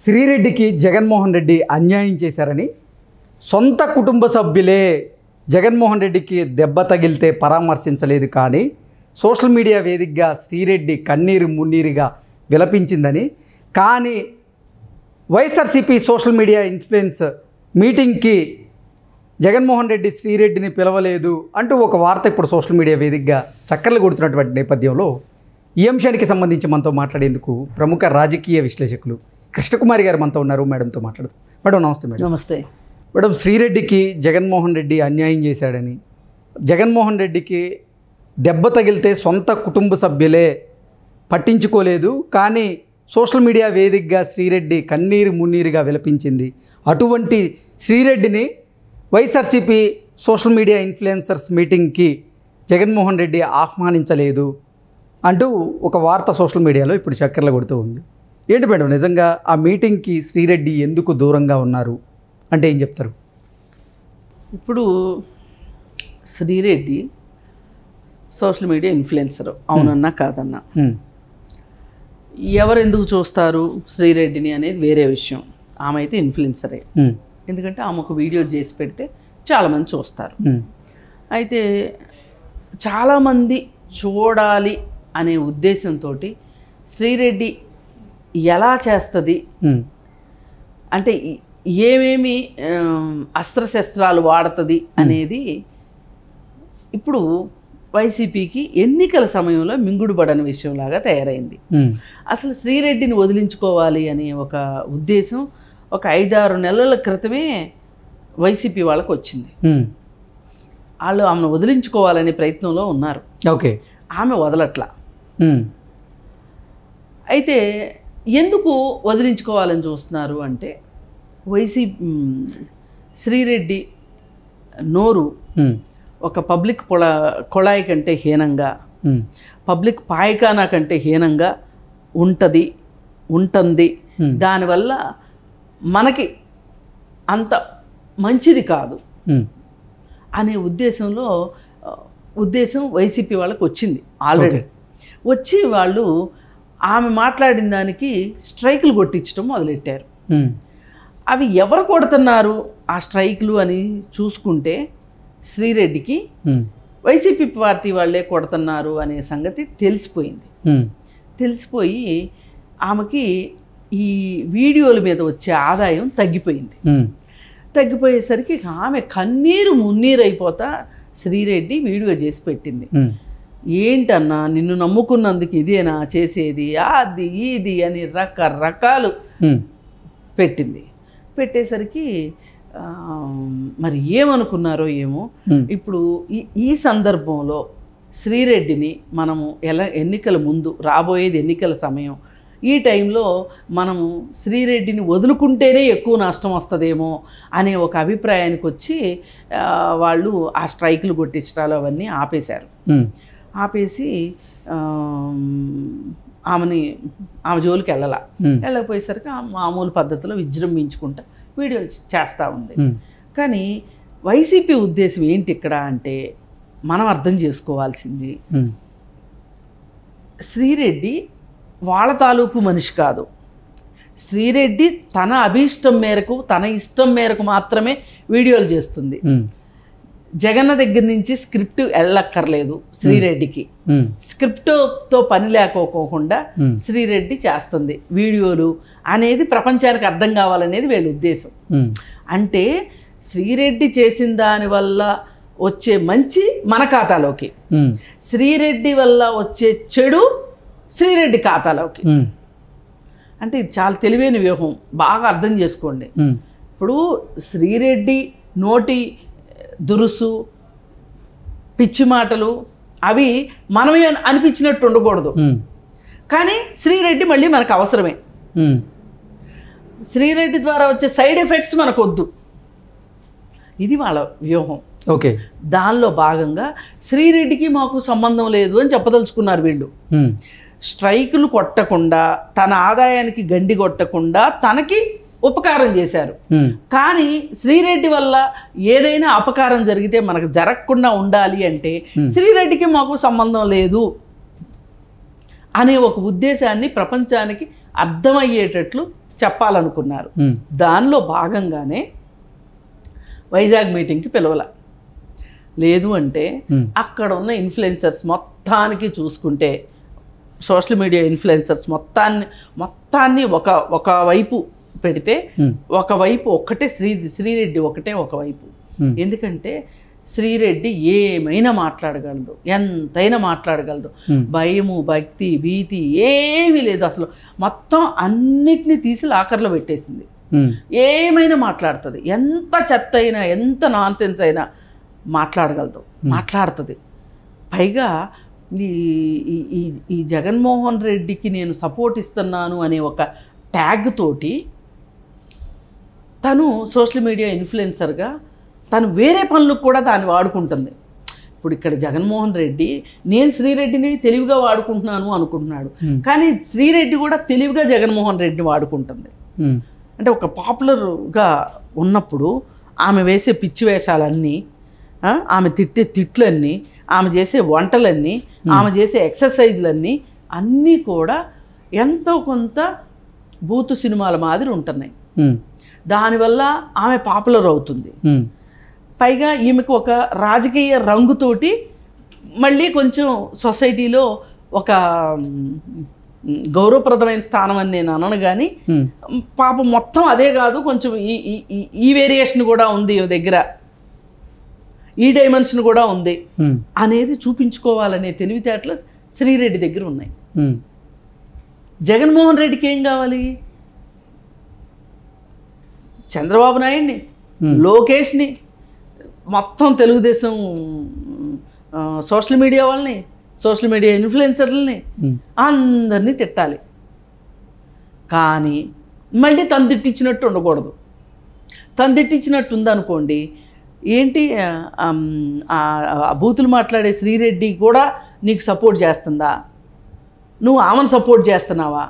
శ్రీరెడ్డికి జగన్మోహన్ రెడ్డి అన్యాయం చేశారని సొంత కుటుంబ సభ్యులే జగన్మోహన్ రెడ్డికి దెబ్బ తగిలితే పరామర్శించలేదు, కానీ సోషల్ మీడియా వేదికగా శ్రీరెడ్డి కన్నీరు మున్నీరుగా విలపించిందని, కానీ వైఎస్ఆర్సీపీ సోషల్ మీడియా ఇన్ఫ్లుయెన్స్ మీటింగ్కి జగన్మోహన్ రెడ్డి శ్రీరెడ్డిని పిలవలేదు అంటూ ఒక వార్త ఇప్పుడు సోషల్ మీడియా వేదికగా చక్కర్లు కొడుతున్నటువంటి నేపథ్యంలో ఈ అంశానికి సంబంధించి మనతో మాట్లాడేందుకు ప్రముఖ రాజకీయ విశ్లేషకులు కృష్ణకుమారి గారు మనతో ఉన్నారు. మేడంతో మాట్లాడుతాం. మేడం నమస్తే. మేడం నమస్తే. మేడం, శ్రీరెడ్డికి జగన్మోహన్ రెడ్డి అన్యాయం చేశాడని, జగన్మోహన్ రెడ్డికి దెబ్బ తగిలితే సొంత కుటుంబ సభ్యులే పట్టించుకోలేదు, కానీ సోషల్ మీడియా వేదికగా శ్రీరెడ్డి కన్నీరు మున్నీరుగా విలపించింది. అటువంటి శ్రీరెడ్డిని వైఎస్ఆర్సీపీ సోషల్ మీడియా ఇన్ఫ్లుయెన్సర్స్ మీటింగ్కి జగన్మోహన్ రెడ్డి ఆహ్వానించలేదు అంటూ ఒక వార్త సోషల్ మీడియాలో ఇప్పుడు చక్కర్లు కొడుతూ ఉంది. ఏంటి మేడం, నిజంగా ఆ మీటింగ్కి శ్రీరెడ్డి ఎందుకు దూరంగా ఉన్నారు అంటే ఏం చెప్తారు? ఇప్పుడు శ్రీరెడ్డి సోషల్ మీడియా ఇన్ఫ్లుయెన్సర్, అవునన్నా కాదన్నా, ఎవరు ఎందుకు చూస్తారు శ్రీరెడ్డిని అనేది వేరే విషయం. ఆమె అయితే ఇన్ఫ్లుయెన్సరే, ఎందుకంటే ఆమె ఒక వీడియో చేసి పెడితే చాలామంది చూస్తారు. అయితే చాలామంది చూడాలి అనే ఉద్దేశంతో శ్రీరెడ్డి ఎలా చేస్తుంది అంటే ఏమేమి అస్త్రశస్త్రాలు వాడుతుంది అనేది ఇప్పుడు వైసీపీకి ఎన్నికల సమయంలో మింగుడుబడని విషయంలాగా తయారైంది. అసలు శ్రీరెడ్డిని వదిలించుకోవాలి అనే ఒక ఉద్దేశం ఒక 5-6 నెలల క్రితమే వైసీపీ వాళ్ళకు వచ్చింది. వాళ్ళు ఆమెను వదిలించుకోవాలనే ప్రయత్నంలో ఉన్నారు. ఓకే, ఆమె వదలట్లా. అయితే ఎందుకు వదిలించుకోవాలని చూస్తున్నారు అంటే, శ్రీరెడ్డి నోరు ఒక పబ్లిక్ కొళాయి కంటే హీనంగా, పబ్లిక్ పాయకానా కంటే హీనంగా ఉంటుంది. దానివల్ల మనకి అంత మంచిది కాదు అనే ఉద్దేశం వైసీపీ వాళ్ళకి వచ్చింది ఆల్రెడీ. వచ్చి వాళ్ళు ఆమె మాట్లాడిన దానికి స్ట్రైకులు కొట్టించడం మొదలెట్టారు. అవి ఎవరు కొడుతున్నారు ఆ స్ట్రైకులు అని చూసుకుంటే శ్రీరెడ్డికి వైసీపీ పార్టీ వాళ్ళే కొడుతున్నారు అనే సంగతి తెలిసిపోయింది. తెలిసిపోయి ఆమెకి ఈ వీడియోల మీద వచ్చే ఆదాయం తగ్గిపోయింది. తగ్గిపోయేసరికి ఆమె కన్నీరు మున్నీరు అయిపోతా శ్రీరెడ్డి వీడియో చేసి పెట్టింది. ఏంటన్నా నిన్ను నమ్ముకున్నందుకు ఇదేనా చేసేది, అది ఇది అని రకరకాలు పెట్టింది. పెట్టేసరికి మరి ఏమనుకున్నారో ఏమో. ఇప్పుడు ఈ సందర్భంలో శ్రీరెడ్డిని మనము ఎన్నికల ముందు, రాబోయేది ఎన్నికల సమయం, ఈ టైంలో మనము శ్రీరెడ్డిని వదులుకుంటేనే ఎక్కువ నష్టం వస్తుందేమో అనే ఒక అభిప్రాయానికి వచ్చి వాళ్ళు ఆ స్ట్రైకులు కొట్టించడాలు అవన్నీ ఆపేశారు. ఆపేసి ఆమె జోలికి వెళ్ళకపోయేసరికి మామూలు పద్ధతిలో విజృంభించుకుంటా వీడియో చేస్తూ ఉంది. కానీ వైసీపీ ఉద్దేశం ఏంటి ఇక్కడ అంటే, మనం అర్థం చేసుకోవాల్సింది, శ్రీరెడ్డి వాళ్ళ తాలూకు మనిషి కాదు. శ్రీరెడ్డి తన అభీష్టం మేరకు, తన ఇష్టం మేరకు మాత్రమే వీడియోలు చేస్తుంది. జగన్న దగ్గర నుంచి స్క్రిప్ట్ వెళ్ళక్కర్లేదు శ్రీరెడ్డికి. స్క్రిప్ట్తో పని లేకపోకుండా శ్రీరెడ్డి చేస్తుంది వీడియోలు అనేది ప్రపంచానికి అర్థం కావాలనేది వీళ్ళ ఉద్దేశం. అంటే శ్రీరెడ్డి చేసిన దానివల్ల వచ్చే మంచి మన ఖాతాలోకి, శ్రీరెడ్డి వల్ల వచ్చే చెడు శ్రీరెడ్డి ఖాతాలోకి. అంటే ఇది చాలా తెలివైన వ్యూహం, బాగా అర్థం చేసుకోండి. ఇప్పుడు శ్రీరెడ్డి నోటి దురుసు, పిచ్చి మాటలు అవి మనమే అనిపించినట్టు ఉండకూడదు, కానీ శ్రీరెడ్డి మళ్ళీ మనకు అవసరమే. శ్రీరెడ్డి ద్వారా వచ్చే సైడ్ ఎఫెక్ట్స్ మనకు వద్దు, ఇది వాళ్ళ వ్యూహం. ఓకే, దానిలో భాగంగా శ్రీరెడ్డికి మాకు సంబంధం లేదు అని చెప్పదలుచుకున్నారు వీళ్ళు. స్ట్రైకులు కొట్టకుండా, తన ఆదాయానికి గండి కొట్టకుండా తనకి ఉపకారం చేశారు. కానీ శ్రీరెడ్డి వల్ల ఏదైనా అపకారం జరిగితే మనకు జరగకుండా ఉండాలి అంటే శ్రీరెడ్డికి మాకు సంబంధం లేదు అనే ఒక ఉద్దేశాన్ని ప్రపంచానికి అర్థమయ్యేటట్లు చెప్పాలనుకున్నారు. దానిలో భాగంగానే వైజాగ్ మీటింగ్కి పిలవల. లేదు అంటే అక్కడ ఉన్న ఇన్ఫ్లుయెన్సర్స్ మొత్తానికి చూసుకుంటే, సోషల్ మీడియా ఇన్ఫ్లుయెన్సర్స్ మొత్తాన్ని ఒక వైపు పెడితే, ఒకవైపు ఒక్కటే శ్రీరెడ్డి ఒకటే ఒకవైపు. ఎందుకంటే శ్రీరెడ్డి ఏమైనా మాట్లాడగలదు, ఎంతైనా మాట్లాడగలదు. భయము, భక్తి, భీతి ఏమీ లేదు అసలు. మొత్తం అన్నిటినీ తీసి లాకర్లో పెట్టేసింది. ఏమైనా మాట్లాడుతుంది, ఎంత చెత్త అయినా, ఎంత నాన్ సెన్స్ అయినా మాట్లాడగలదు, మాట్లాడుతుంది. పైగా ఈ జగన్మోహన్ రెడ్డికి నేను సపోర్ట్ ఇస్తున్నాను అనే ఒక ట్యాగ్ తోటి తను సోషల్ మీడియా ఇన్ఫ్లుయెన్సర్గా తను వేరే పనులకు కూడా దాన్ని వాడుకుంటుంది. ఇప్పుడు ఇక్కడ జగన్మోహన్ రెడ్డి నేను శ్రీరెడ్డిని తెలివిగా వాడుకుంటున్నాను అనుకుంటున్నాడు, కానీ శ్రీరెడ్డి కూడా తెలివిగా జగన్మోహన్ రెడ్డిని వాడుకుంటుంది. అంటే ఒక పాపులర్గా ఉన్నప్పుడు ఆమె వేసే పిచ్చి వేషాలన్నీ, ఆమె తిట్టే తిట్లన్నీ, ఆమె చేసే వంటలన్నీ, ఆమె చేసే ఎక్సర్సైజ్లన్నీ అన్నీ కూడా ఎంతో కొంత బూతు సినిమాల మాదిరి ఉంటున్నాయి. దానివల్ల ఆమె పాపులర్ అవుతుంది. పైగా ఈమెకు ఒక రాజకీయ రంగుతోటి మళ్ళీ కొంచెం సొసైటీలో ఒక గౌరవప్రదమైన స్థానం అని నేను అనను, కానీ పాపం మొత్తం అదే కాదు, కొంచెం ఈ వేరియేషన్ కూడా ఉంది దగ్గర, ఈ డైమెన్షన్ కూడా ఉంది అనేది చూపించుకోవాలనే తెలివితేటలు శ్రీరెడ్డి దగ్గర ఉన్నాయి. జగన్మోహన్ రెడ్డికి ఏం కావాలి? చంద్రబాబు నాయుడిని, లోకేష్ని, మొత్తం తెలుగుదేశం సోషల్ మీడియా వాళ్ళని, సోషల్ మీడియా ఇన్ఫ్లుయెన్సర్లని అందరినీ తిట్టాలి. కానీ మళ్ళీ తను తిట్టించినట్టు ఉండకూడదు. తను తిట్టించినట్టు ఉందనుకోండి, ఏంటి బూతులు మాట్లాడే శ్రీరెడ్డి కూడా నీకు సపోర్ట్ చేస్తుందా? నువ్వు ఆమెను సపోర్ట్ చేస్తున్నావా?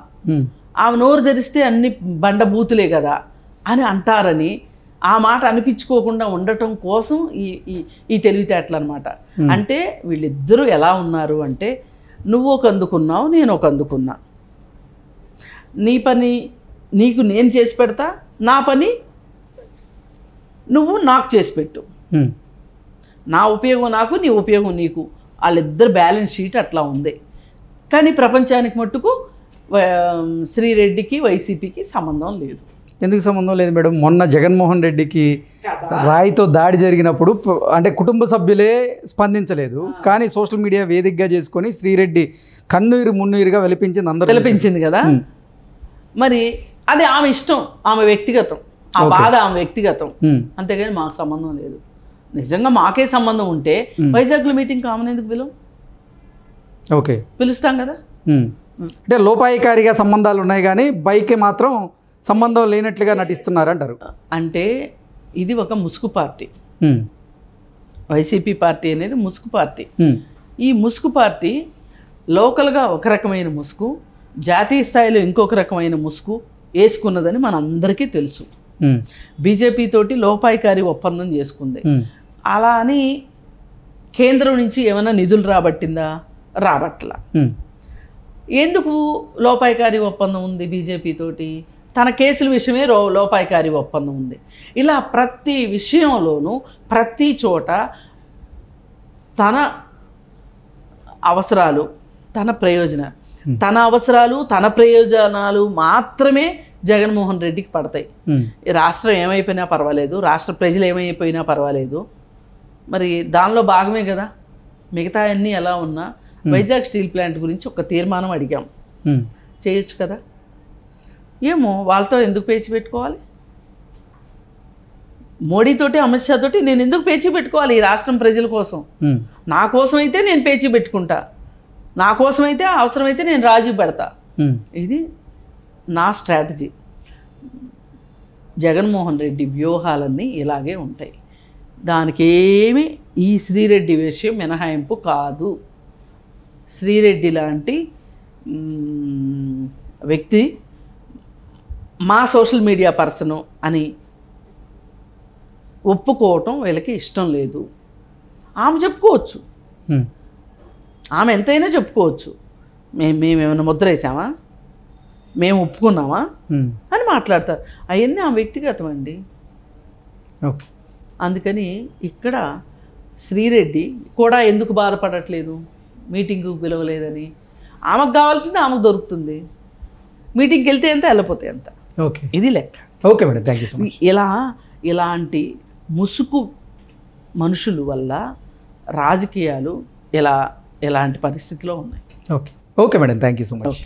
ఆమె నోరు తెరిస్తే అన్ని బండ బూతులే కదా అని అంటారని ఆ మాట అనిపించుకోకుండా ఉండటం కోసం ఈ తెలివితేటలు అనమాట. అంటే వీళ్ళిద్దరూ ఎలా ఉన్నారు అంటే, నువ్వు ఒక అందుకున్నావు, నేను ఒక అందుకున్నా. నీ పని నీకు నేను చేసి పెడతా, నా పని నువ్వు నాకు చేసి పెట్టు. నా ఉపయోగం నాకు, నీ ఉపయోగం నీకు. వాళ్ళిద్దరు బ్యాలెన్స్ షీట్ అట్లా ఉంది. కానీ ప్రపంచానికి మట్టుకు శ్రీరెడ్డికి వైసీపీకి సంబంధం లేదు. ఎందుకు సంబంధం లేదు మేడం? మొన్న జగన్మోహన్ రెడ్డికి రాయితో దాడి జరిగినప్పుడు అంటే కుటుంబ సభ్యులే స్పందించలేదు, కానీ సోషల్ మీడియా వేదికగా చేసుకొని శ్రీరెడ్డి కన్నీరు మున్నీరుగా వెలిపించింది కదా. మరి అది ఆమె ఇష్టం, ఆమె వ్యక్తిగతం, ఆ బాధ ఆమె వ్యక్తిగతం, అంతేగాని మాకు సంబంధం లేదు. నిజంగా మాకే సంబంధం ఉంటే వైజాగ్లో మీటింగ్ ఆమెను ఎందుకు ఓకే పిలుస్తాం కదా. అంటే లోపాయికారిగా సంబంధాలు ఉన్నాయి, కానీ బైక్ మాత్రం సంబంధం లేనట్లుగా నటిస్తున్నారు అంటారు. అంటే ఇది ఒక ముసుగు పార్టీ. వైసీపీ పార్టీ అనేది ముసుగు పార్టీ. ఈ ముసుగు పార్టీ లోకల్గా ఒక రకమైన ముసుగు, జాతీయ స్థాయిలో ఇంకొక రకమైన ముసుగు వేసుకున్నదని మనందరికీ తెలుసు. బీజేపీ తోటి లోపాయికారి ఒప్పందం చేసుకుంది. అలా అని కేంద్రం నుంచి ఏమైనా నిధులు రాబట్టిందా? రాబట్టలా. ఎందుకు లోపాయికారి ఒప్పందం ఉంది బీజేపీ తోటి? తన కేసుల విషయమే లోపాయికారి ఒప్పందం ఉంది. ఇలా ప్రతి విషయంలోనూ ప్రతి చోట తన అవసరాలు, తన ప్రయోజనాలు మాత్రమే జగన్మోహన్ రెడ్డికి పడతాయి. రాష్ట్రం ఏమైపోయినా పర్వాలేదు, రాష్ట్ర ప్రజలు ఏమైపోయినా పర్వాలేదు, మరి దానిలో భాగమే కదా. మిగతా అన్నీ ఎలా ఉన్నా వైజాగ్ స్టీల్ ప్లాంట్ గురించి ఒక తీర్మానం అడిగాం, చేయొచ్చు కదా. ఏమో వాళ్ళతో ఎందుకు పేచి పెట్టుకోవాలి? మోడీతోటి, అమిత్ షా తోటి నేను ఎందుకు పేచి పెట్టుకోవాలి? ఈ రాష్ట్రం ప్రజల కోసం, నా కోసం అయితే నేను పేచి పెట్టుకుంటా, నా కోసం అయితే అవసరమైతే నేను రాజీ పెడతా. ఇది నా స్ట్రాటజీ. జగన్మోహన్ రెడ్డి వ్యూహాలన్నీ ఇలాగే ఉంటాయి. దానికి ఏమి ఈ శ్రీరెడ్డి విషయం మినహాయింపు కాదు. శ్రీరెడ్డి లాంటి వ్యక్తి మా సోషల్ మీడియా పర్సను అని ఒప్పుకోవటం వీళ్ళకి ఇష్టం లేదు. ఆమె చెప్పుకోవచ్చు, ఆమె ఎంతైనా చెప్పుకోవచ్చు. మేమేమైనా ముద్ర వేసామా? మేము ఒప్పుకున్నామా అని మాట్లాడతారు. అవన్నీ ఆ వ్యక్తిగతం అండి. ఓకే. అందుకని ఇక్కడ శ్రీరెడ్డి కూడా ఎందుకు బాధపడట్లేదు మీటింగ్కు పిలవలేదని? ఆమెకు కావాల్సింది ఆమెకు దొరుకుతుంది. మీటింగ్కి వెళ్తే ఎంత, వెళ్ళిపోతే ఎంత. ఓకే, ఇది లెక్క. Okay madam, thank you so much. ఇలాంటి ముసుగు మనుషుల వల్ల రాజకీయాలు ఎలాంటి పరిస్థితిలో ఉన్నాయి. Okay, okay madam, thank you so much.